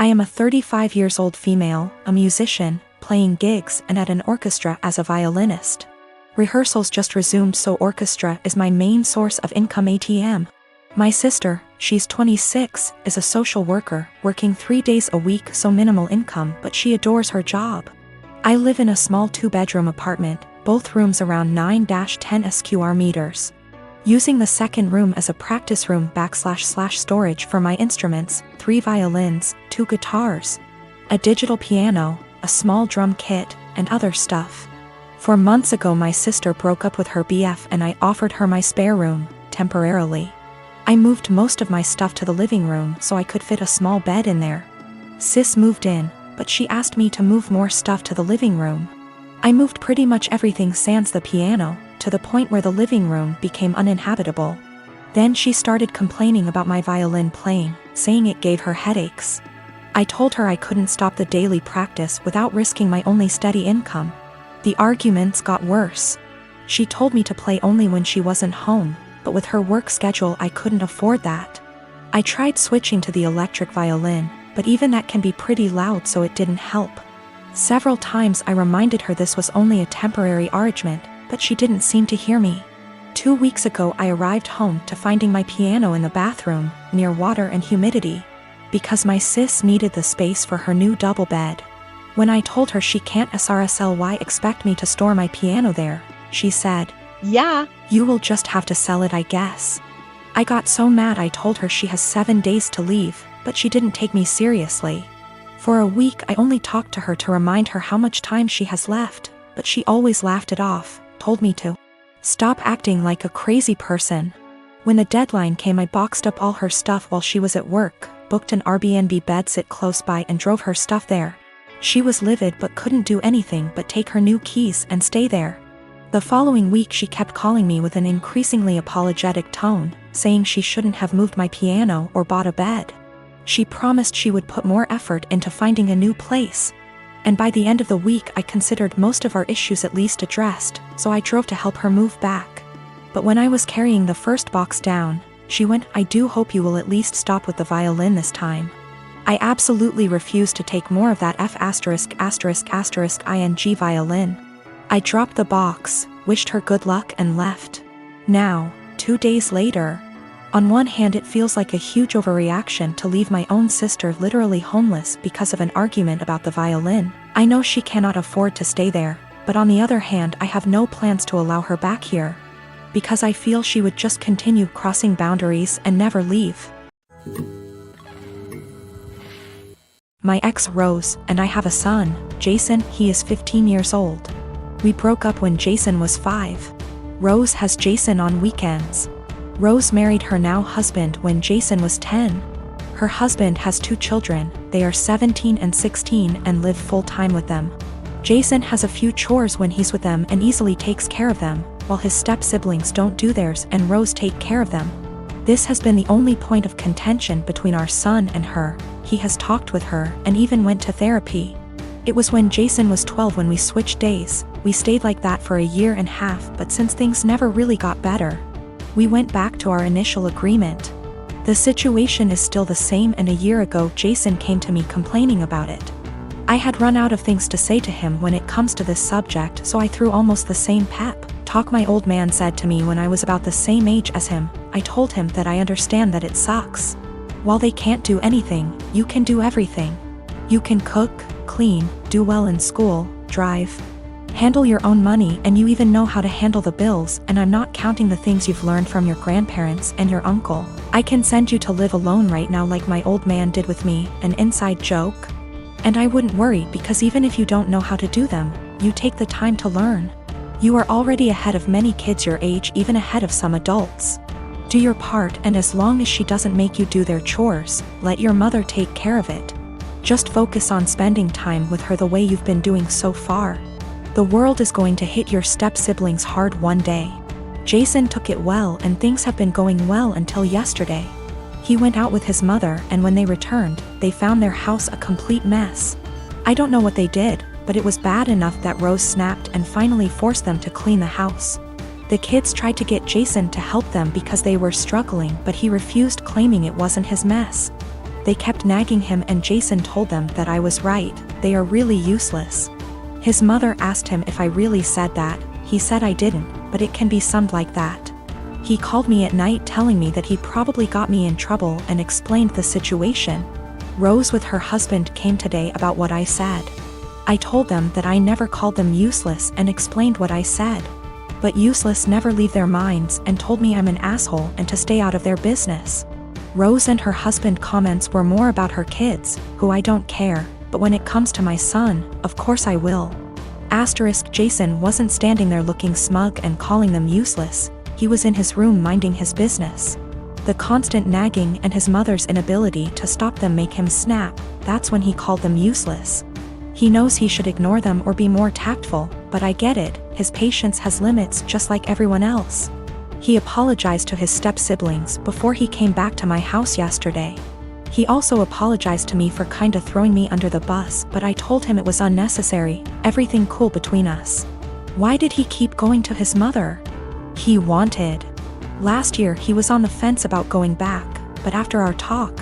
I am a 35 years old female, a musician, playing gigs and at an orchestra as a violinist. Rehearsals just resumed, so orchestra is my main source of income. ATM. My sister, she's 26, is a social worker, working 3 days a week, so minimal income, but she adores her job. I live in a small 2-bedroom apartment, both rooms around 9-10 square meters. Using the second room as a practice room / storage for my instruments, 3 violins, 2 guitars, a digital piano, a small drum kit, and other stuff. 4 months ago my sister broke up with her BF and I offered her my spare room, temporarily. I moved most of my stuff to the living room so I could fit a small bed in there. Sis moved in, but she asked me to move more stuff to the living room. I moved pretty much everything sans the piano, to the point where the living room became uninhabitable. Then she started complaining about my violin playing, saying it gave her headaches. I told her I couldn't stop the daily practice without risking my only steady income. The arguments got worse. She told me to play only when she wasn't home, but with her work schedule I couldn't afford that. I tried switching to the electric violin, but even that can be pretty loud, so it didn't help. Several times I reminded her this was only a temporary arrangement, but she didn't seem to hear me. 2 weeks ago I arrived home to finding my piano in the bathroom, near water and humidity, because my sis needed the space for her new double bed. When I told her she can't SRSLY expect me to store my piano there, she said, "Yeah, you will just have to sell it, I guess." I got so mad I told her she has 7 days to leave, but she didn't take me seriously. For a week I only talked to her to remind her how much time she has left, but she always laughed it off, told me to stop acting like a crazy person. When the deadline came I boxed up all her stuff while she was at work, booked an Airbnb bedsit close by and drove her stuff there. She was livid but couldn't do anything but take her new keys and stay there. The following week she kept calling me with an increasingly apologetic tone, saying she shouldn't have moved my piano or bought a bed. She promised she would put more effort into finding a new place. And by the end of the week I considered most of our issues at least addressed, so I drove to help her move back. But when I was carrying the first box down, she went, "I do hope you will at least stop with the violin this time." I absolutely refused to take more of that F******ing violin. I dropped the box, wished her good luck and left. Now, 2 days later, on one hand it feels like a huge overreaction to leave my own sister literally homeless because of an argument about the violin. I know she cannot afford to stay there, but on the other hand I have no plans to allow her back here, because I feel she would just continue crossing boundaries and never leave. My ex Rose and I have a son, Jason. He is 15 years old. We broke up when Jason was 5. Rose has Jason on weekends. Rose married her now husband when Jason was 10. Her husband has 2 children, they are 17 and 16 and live full-time with them. Jason has a few chores when he's with them and easily takes care of them, while his step-siblings don't do theirs and Rose take care of them. This has been the only point of contention between our son and her. He has talked with her and even went to therapy. It was when Jason was 12 when we switched days. We stayed like that for a year and a half, but since things never really got better, we went back to our initial agreement. The situation is still the same, and a year ago Jason came to me complaining about it. I had run out of things to say to him when it comes to this subject, so I threw almost the same pep talk my old man said to me when I was about the same age as him. I told him that I understand that it sucks. While they can't do anything, you can do everything. You can cook, clean, do well in school, drive, handle your own money, and you even know how to handle the bills, and I'm not counting the things you've learned from your grandparents and your uncle. I can send you to live alone right now like my old man did with me, an inside joke. And I wouldn't worry, because even if you don't know how to do them, you take the time to learn. You are already ahead of many kids your age, even ahead of some adults. Do your part, and as long as she doesn't make you do their chores, let your mother take care of it. Just focus on spending time with her the way you've been doing so far. The world is going to hit your step-siblings hard one day. Jason took it well, and things have been going well until yesterday. He went out with his mother, and when they returned, they found their house a complete mess. I don't know what they did, but it was bad enough that Rose snapped and finally forced them to clean the house. The kids tried to get Jason to help them because they were struggling, but he refused, claiming it wasn't his mess. They kept nagging him and Jason told them that I was right, they are really useless. His mother asked him if I really said that, he said I didn't, but it can be summed like that. He called me at night telling me that he probably got me in trouble and explained the situation. Rose with her husband came today about what I said. I told them that I never called them useless and explained what I said. But useless never leave their minds and told me I'm an asshole and to stay out of their business. Rose and her husband comments were more about her kids, who I don't care, but when it comes to my son, of course I will. Jason wasn't standing there looking smug and calling them useless, he was in his room minding his business. The constant nagging and his mother's inability to stop them make him snap, that's when he called them useless. He knows he should ignore them or be more tactful, but I get it, his patience has limits just like everyone else. He apologized to his step-siblings before he came back to my house yesterday. He also apologized to me for kinda throwing me under the bus, but I told him it was unnecessary, everything cool between us. Why did he keep going to his mother? He wanted. Last year he was on the fence about going back, but after our talk,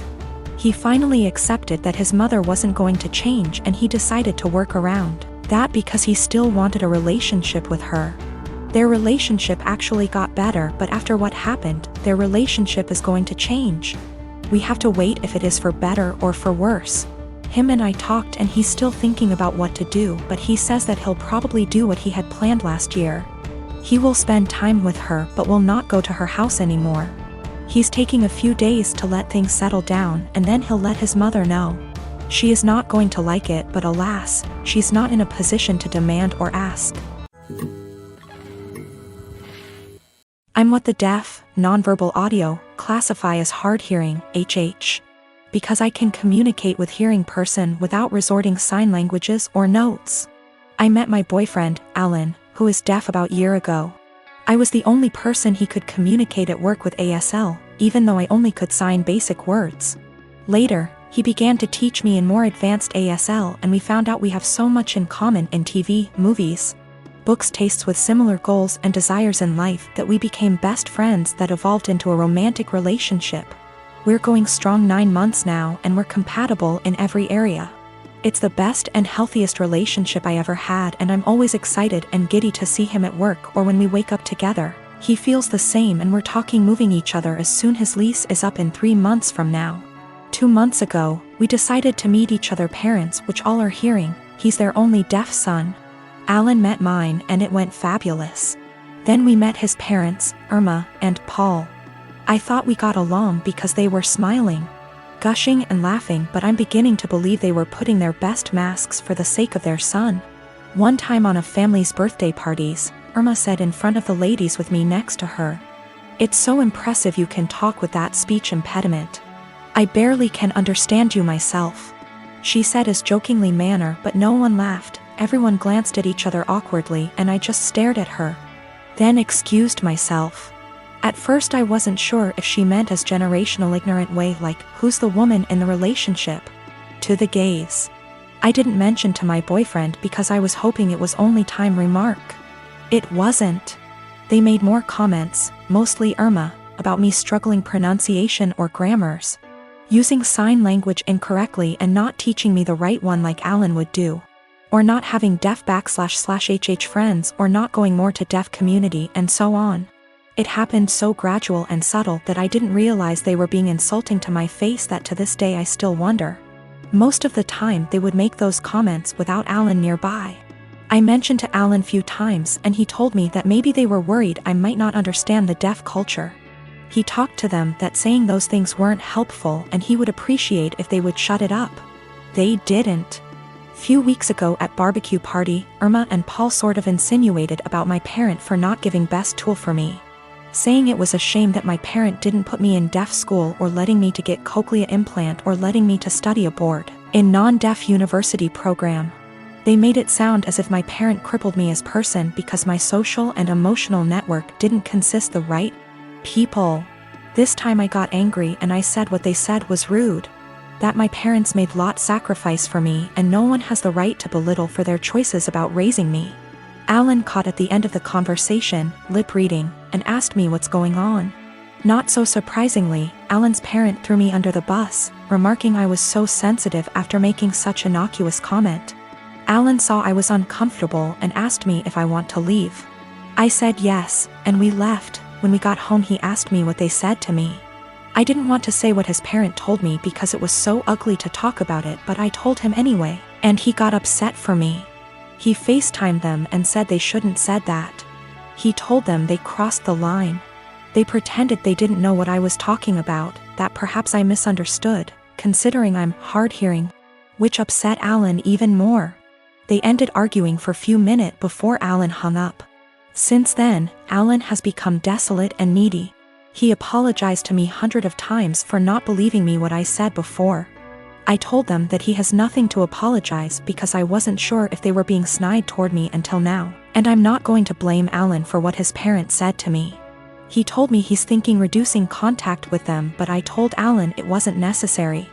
he finally accepted that his mother wasn't going to change and he decided to work around that because he still wanted a relationship with her. Their relationship actually got better, but after what happened, their relationship is going to change. We have to wait if it is for better or for worse. Him and I talked and he's still thinking about what to do, but he says that he'll probably do what he had planned last year. He will spend time with her but will not go to her house anymore. He's taking a few days to let things settle down and then he'll let his mother know. She is not going to like it, but alas, she's not in a position to demand or ask. I'm what the deaf, nonverbal audio, classify as hard-hearing, HH. Because I can communicate with hearing person without resorting sign languages or notes. I met my boyfriend, Alan, who is deaf about a year ago. I was the only person he could communicate at work with ASL, even though I only could sign basic words. Later, he began to teach me in more advanced ASL and we found out we have so much in common in TV, movies, books, tastes with similar goals and desires in life that we became best friends that evolved into a romantic relationship. We're going strong 9 months now and we're compatible in every area. It's the best and healthiest relationship I ever had and I'm always excited and giddy to see him at work or when we wake up together. He feels the same and we're talking moving each other as soon his lease is up in 3 months from now. 2 months ago, we decided to meet each other parents which all are hearing, he's their only deaf son. Alan met mine and it went fabulous. Then we met his parents, Irma and Paul. I thought we got along because they were smiling, gushing and laughing, but I'm beginning to believe they were putting their best masks for the sake of their son. One time on a family's birthday parties, Irma said in front of the ladies with me next to her, "It's so impressive you can talk with that speech impediment. I barely can understand you myself." She said as jokingly manner, but no one laughed, everyone glanced at each other awkwardly and I just stared at her. Then excused myself. At first I wasn't sure if she meant as generational ignorant way like, who's the woman in the relationship? To the gays. I didn't mention to my boyfriend because I was hoping it was only time remark. It wasn't. They made more comments, mostly Irma, about me struggling pronunciation or grammars, using sign language incorrectly and not teaching me the right one like Alan would do, or not having deaf//HH friends or not going more to deaf community and so on. It happened so gradual and subtle that I didn't realize they were being insulting to my face that to this day I still wonder. Most of the time they would make those comments without Alan nearby. I mentioned to Alan few times and he told me that maybe they were worried I might not understand the deaf culture. He talked to them that saying those things weren't helpful and he would appreciate if they would shut it up. They didn't. Few weeks ago at barbecue party, Irma and Paul sort of insinuated about my parent for not giving best tool for me, saying it was a shame that my parent didn't put me in deaf school or letting me to get cochlea implant or letting me to study abroad in non-deaf university program. They made it sound as if my parent crippled me as person because my social and emotional network didn't consist the right people. This time I got angry and I said what they said was rude. That my parents made lot sacrifice for me and no one has the right to belittle for their choices about raising me. Alan caught at the end of the conversation, lip reading, and asked me what's going on. Not so surprisingly, Alan's parent threw me under the bus, remarking I was so sensitive after making such innocuous comment. Alan saw I was uncomfortable and asked me if I want to leave. I said yes, and we left. When we got home he asked me what they said to me. I didn't want to say what his parent told me because it was so ugly to talk about it, but I told him anyway, and he got upset for me. He FaceTimed them and said they shouldn't said that. He told them they crossed the line. They pretended they didn't know what I was talking about, that perhaps I misunderstood, considering I'm hard-hearing, which upset Alan even more. They ended arguing for a few minutes before Alan hung up. Since then, Alan has become desolate and needy. He apologized to me hundreds of times for not believing me what I said before. I told them that he has nothing to apologize because I wasn't sure if they were being snide toward me until now, and I'm not going to blame Alan for what his parents said to me. He told me he's thinking reducing contact with them, but I told Alan it wasn't necessary.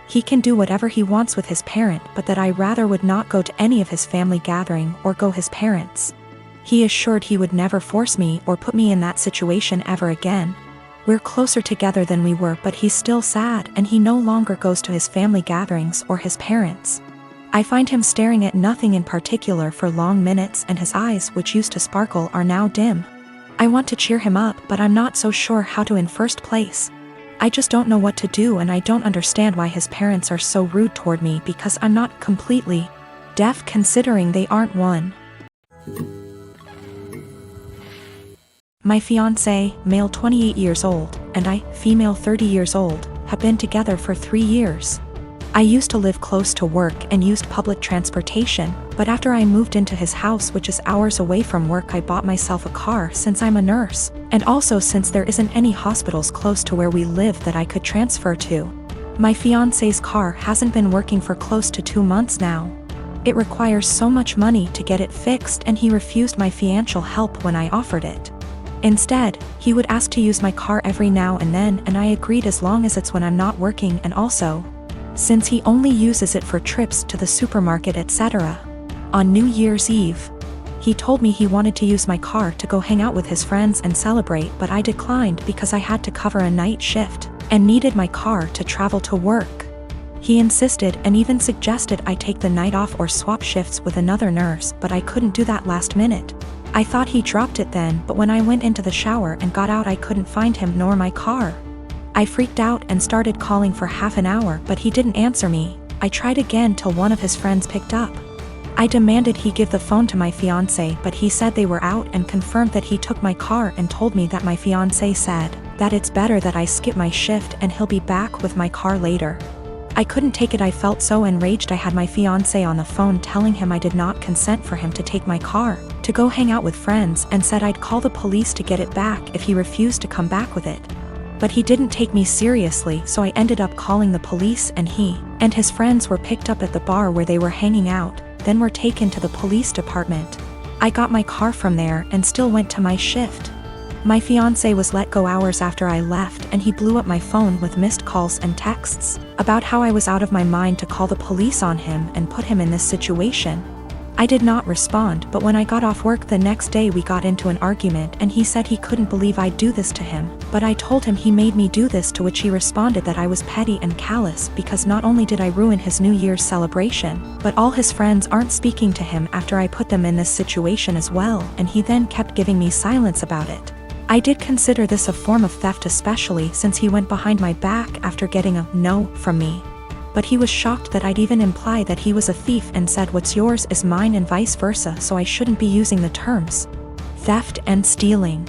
He can do whatever he wants with his parent, but that I rather would not go to any of his family gathering or go his parents. He assured he would never force me or put me in that situation ever again. We're closer together than we were, but he's still sad and he no longer goes to his family gatherings or his parents. I find him staring at nothing in particular for long minutes, and his eyes, which used to sparkle, are now dim. I want to cheer him up, but I'm not so sure how to in first place. I just don't know what to do, and I don't understand why his parents are so rude toward me because I'm not completely deaf considering they aren't one. My fiancé, male 28 years old, and I, female 30 years old, have been together for 3 years. I used to live close to work and used public transportation, but after I moved into his house, which is hours away from work, I bought myself a car since I'm a nurse, and also since there isn't any hospitals close to where we live that I could transfer to. My fiancé's car hasn't been working for close to 2 months now. It requires so much money to get it fixed, and he refused my financial help when I offered it. Instead, he would ask to use my car every now and then, and I agreed as long as it's when I'm not working, and also, since he only uses it for trips to the supermarket, etc. On New Year's Eve, he told me he wanted to use my car to go hang out with his friends and celebrate, but I declined because I had to cover a night shift and needed my car to travel to work. He insisted and even suggested I take the night off or swap shifts with another nurse, but I couldn't do that last minute. I thought he dropped it then, but when I went into the shower and got out I couldn't find him nor my car. I freaked out and started calling for half an hour, but he didn't answer me. I tried again till one of his friends picked up. I demanded he give the phone to my fiancé, but he said they were out and confirmed that he took my car and told me that my fiancé said that it's better that I skip my shift and he'll be back with my car later. I couldn't take it. I felt so enraged. I had my fiancé on the phone telling him I did not consent for him to take my car to go hang out with friends, and said I'd call the police to get it back if he refused to come back with it. But he didn't take me seriously, so I ended up calling the police, and he and his friends were picked up at the bar where they were hanging out, then were taken to the police department. I got my car from there and still went to my shift. My fiancé was let go hours after I left, and he blew up my phone with missed calls and texts about how I was out of my mind to call the police on him and put him in this situation. I did not respond, but when I got off work the next day we got into an argument, and he said he couldn't believe I'd do this to him, but I told him he made me do this, to which he responded that I was petty and callous because not only did I ruin his New Year's celebration, but all his friends aren't speaking to him after I put them in this situation as well, and he then kept giving me silence about it. I did consider this a form of theft, especially since he went behind my back after getting a no from me. But he was shocked that I'd even imply that he was a thief and said what's yours is mine and vice versa, so I shouldn't be using the terms theft and stealing.